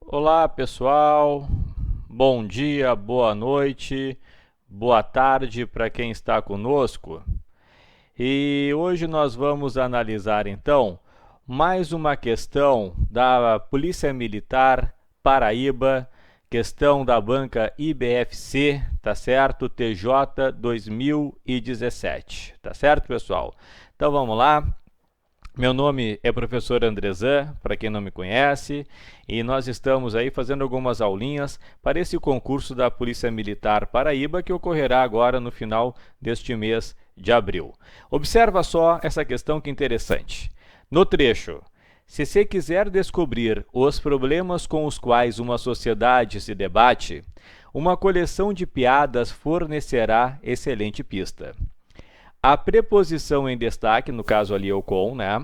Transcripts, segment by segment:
Olá, pessoal. Bom dia, boa noite, boa tarde para quem está conosco. E hoje nós vamos analisar então mais uma questão da Polícia Militar Paraíba, questão da banca IBFC, tá certo? TJ 2017, tá certo, pessoal? Então vamos lá. Meu nome é professor Andrezan, para quem não me conhece, e nós estamos aí fazendo algumas aulinhas para esse concurso da Polícia Militar Paraíba que ocorrerá agora no final deste mês de abril. Observa só essa questão que interessante. No trecho, se você quiser descobrir os problemas com os quais uma sociedade se debate, uma coleção de piadas fornecerá excelente pista. A preposição em destaque, no caso ali o com, né,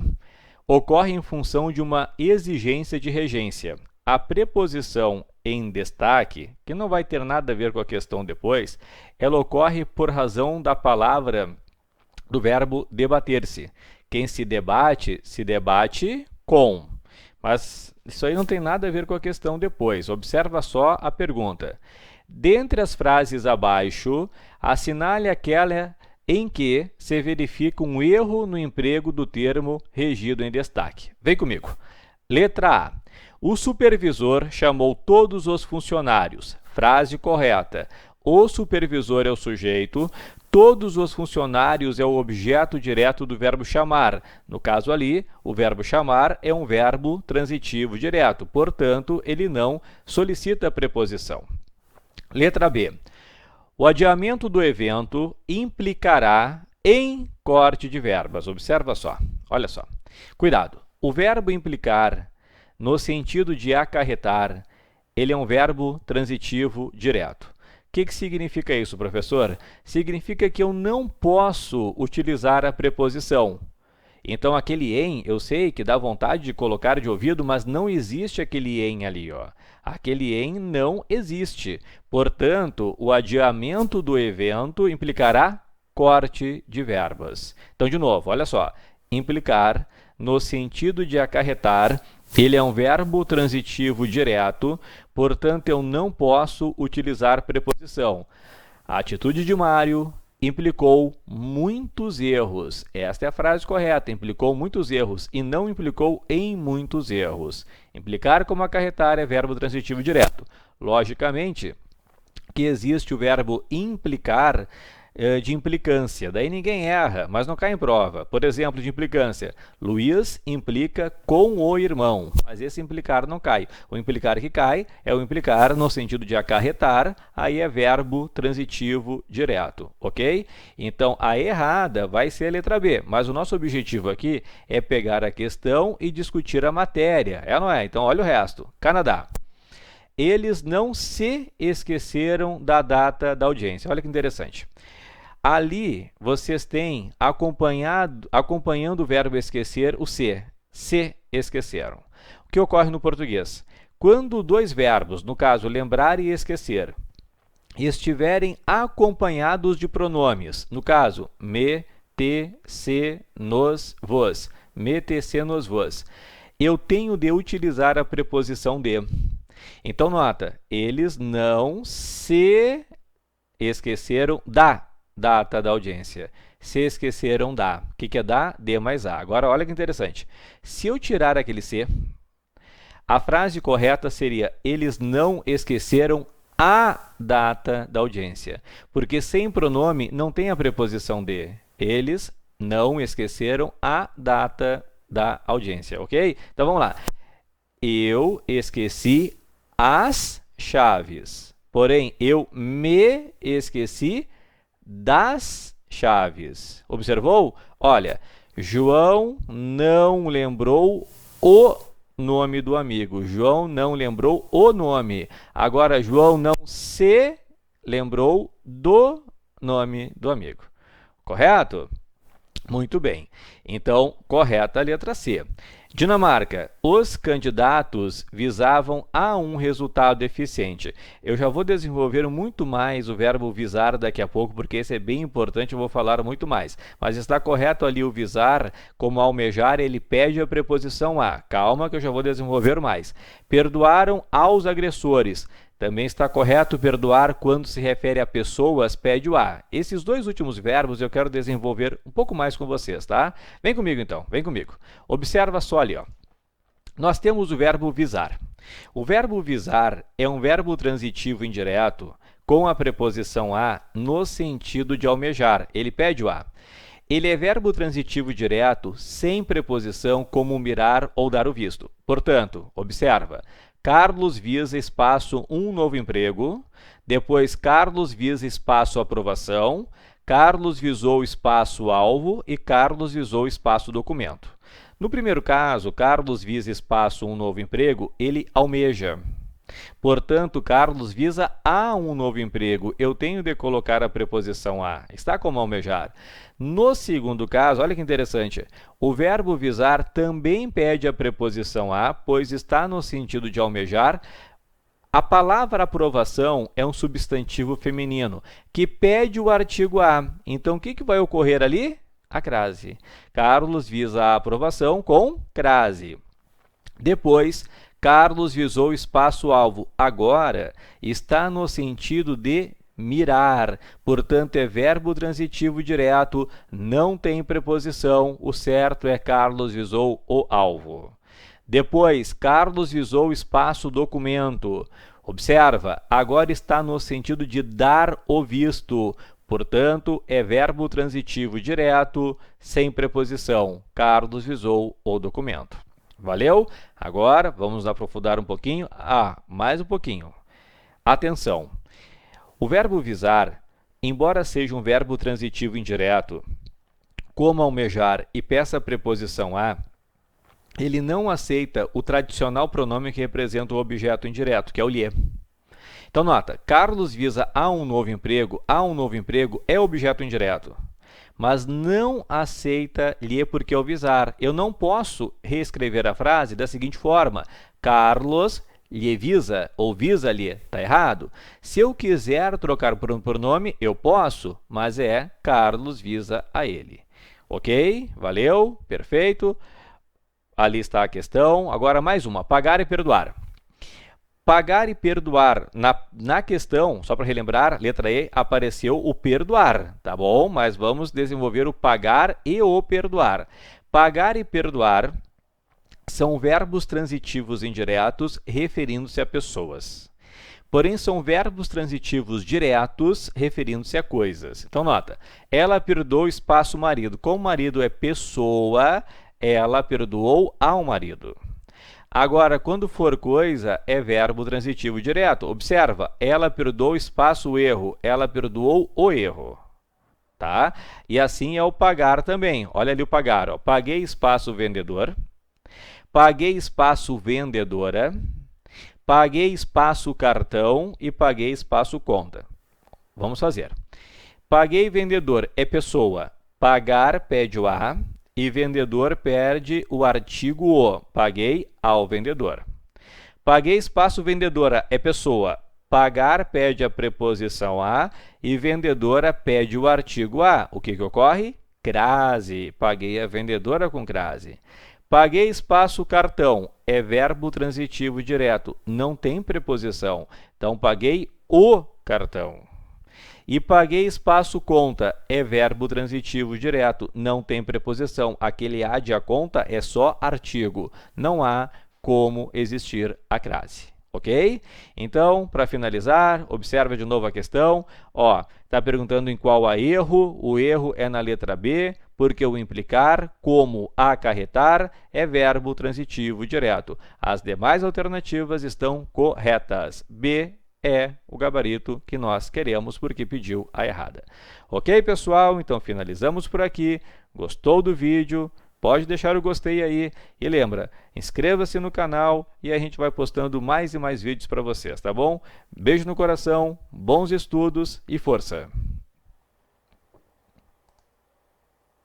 ocorre em função de uma exigência de regência. A preposição em destaque, que não vai ter nada a ver com a questão depois, ela ocorre por razão da palavra do verbo debater-se. Quem se debate com. Mas isso aí não tem nada a ver com a questão depois. Observa só a pergunta. Dentre as frases abaixo, assinale aquela em que se verifica um erro no emprego do termo regido em destaque. Vem comigo. Letra A. O supervisor chamou todos os funcionários. Frase correta. O supervisor é o sujeito, todos os funcionários é o objeto direto do verbo chamar. No caso ali, o verbo chamar é um verbo transitivo direto, portanto, ele não solicita a preposição. Letra B. O adiamento do evento implicará em corte de verbas. Observa só, olha só. Cuidado, o verbo implicar, no sentido de acarretar, ele é um verbo transitivo direto. O que significa isso, professor? Significa que eu não posso utilizar a preposição. Então, aquele em, eu sei que dá vontade de colocar de ouvido, mas não existe aquele em ali, ó. Aquele em não existe. Portanto, o adiamento do evento implicará corte de verbas. Então, de novo, olha só. Implicar, no sentido de acarretar, ele é um verbo transitivo direto, portanto, eu não posso utilizar preposição. A atitude de Mário implicou muitos erros. Esta é a frase correta, implicou muitos erros e não implicou em muitos erros. Implicar como acarretar é verbo transitivo direto. Logicamente que existe o verbo implicar de implicância. Daí ninguém erra, mas não cai em prova. Por exemplo, de implicância. Luiz implica com o irmão, mas esse implicar não cai. O implicar que cai é o implicar no sentido de acarretar, aí é verbo transitivo direto, ok? Então, a errada vai ser a letra B, mas o nosso objetivo aqui é pegar a questão e discutir a matéria, é ou não é? Então, olha o resto. Canadá. Eles não se esqueceram da data da audiência. Olha que interessante. Ali, vocês têm acompanhando o verbo esquecer, o se esqueceram. O que ocorre no português? Quando dois verbos, no caso lembrar e esquecer, estiverem acompanhados de pronomes, no caso me, te, se, nos, vos, me, te, se, nos, vos, eu tenho de utilizar a preposição de. Então, nota, eles não se esqueceram da data da audiência. Se esqueceram da. O que é da? D mais A. Agora, olha que interessante. Se eu tirar aquele se, a frase correta seria eles não esqueceram a data da audiência. Porque sem pronome não tem a preposição de. Eles não esqueceram a data da audiência, ok? Então, vamos lá. Eu esqueci as chaves. Porém, eu me esqueci das chaves. Observou? Olha, João não lembrou o nome do amigo. João não lembrou o nome. Agora, João não se lembrou do nome do amigo. Correto? Muito bem. Então, correta a letra C. Dinamarca, os candidatos visavam a um resultado eficiente. Eu já vou desenvolver muito mais o verbo visar daqui a pouco, porque esse é bem importante, eu vou falar muito mais. Mas está correto ali o visar, como almejar, ele pede a preposição a. Calma que eu já vou desenvolver mais. Perdoaram aos agressores. Também está correto perdoar quando se refere a pessoas, pede o a. Esses dois últimos verbos eu quero desenvolver um pouco mais com vocês, tá? Vem comigo então, vem comigo. Observa só ali, ó. Nós temos o verbo visar. O verbo visar é um verbo transitivo indireto com a preposição a no sentido de almejar. Ele pede o a. Ele é verbo transitivo direto sem preposição como mirar ou dar o visto. Portanto, observa. Carlos visa espaço um novo emprego, depois Carlos visa espaço aprovação, Carlos visou espaço alvo e Carlos visou espaço documento. No primeiro caso, Carlos visa espaço um novo emprego, ele almeja. Portanto, Carlos visa a um novo emprego. Eu tenho de colocar a preposição a. Está como almejar. No segundo caso, olha que interessante, o verbo visar também pede a preposição a, pois está no sentido de almejar. A palavra aprovação é um substantivo feminino, que pede o artigo a. Então, o que vai ocorrer ali? A crase. Carlos visa a aprovação com crase. Depois, Carlos visou espaço-alvo. Agora, está no sentido de mirar. Portanto, é verbo transitivo direto, não tem preposição. O certo é Carlos visou o alvo. Depois, Carlos visou espaço documento. Observa, agora está no sentido de dar o visto. Portanto, é verbo transitivo direto, sem preposição. Carlos visou o documento. Valeu? Agora, vamos aprofundar um pouquinho. Mais um pouquinho. Atenção! O verbo visar, embora seja um verbo transitivo indireto, como almejar e peça a preposição a, ele não aceita o tradicional pronome que representa o objeto indireto, que é o lhe. Então, nota, Carlos visa a um novo emprego é objeto indireto. Mas não aceita lhe porque é o visar. Eu não posso reescrever a frase da seguinte forma: Carlos lhe visa ou visa-lhe. Está errado. Se eu quiser trocar por um pronome, eu posso, mas é Carlos visa a ele. Ok? Valeu? Perfeito. Ali está a questão. Agora mais uma: pagar e perdoar. Pagar e perdoar. Na questão, só para relembrar, letra E, apareceu o perdoar, tá bom? Mas vamos desenvolver o pagar e o perdoar. Pagar e perdoar são verbos transitivos indiretos referindo-se a pessoas. Porém, são verbos transitivos diretos referindo-se a coisas. Então, nota, ela perdoou espaço marido. Como marido é pessoa, ela perdoou ao marido. Agora, quando for coisa, é verbo transitivo direto. Observa, ela perdoou espaço erro, ela perdoou o erro. Tá? E assim é o pagar também. Olha ali o pagar. Ó. Paguei espaço vendedor, paguei espaço vendedora, paguei espaço cartão e paguei espaço conta. Vamos fazer. Paguei vendedor é pessoa. Pagar pede o a. E vendedor perde o artigo o. Paguei ao vendedor. Paguei espaço vendedora é pessoa. Pagar pede a preposição a e vendedora pede o artigo a. O que ocorre? Crase. Paguei a vendedora com crase. Paguei espaço cartão é verbo transitivo direto. Não tem preposição. Então, paguei o cartão. E paguei espaço conta é verbo transitivo direto, não tem preposição. Aquele a de a conta é só artigo, não há como existir a crase. Ok? Então, para finalizar, observa de novo a questão. Está perguntando em qual há erro. O erro é na letra B, porque o implicar, como acarretar, é verbo transitivo direto. As demais alternativas estão corretas. B é o gabarito que nós queremos porque pediu a errada. Ok, pessoal? Então, finalizamos por aqui. Gostou do vídeo? Pode deixar o gostei aí. E lembra, inscreva-se no canal e a gente vai postando mais e mais vídeos para vocês, tá bom? Beijo no coração, bons estudos e força!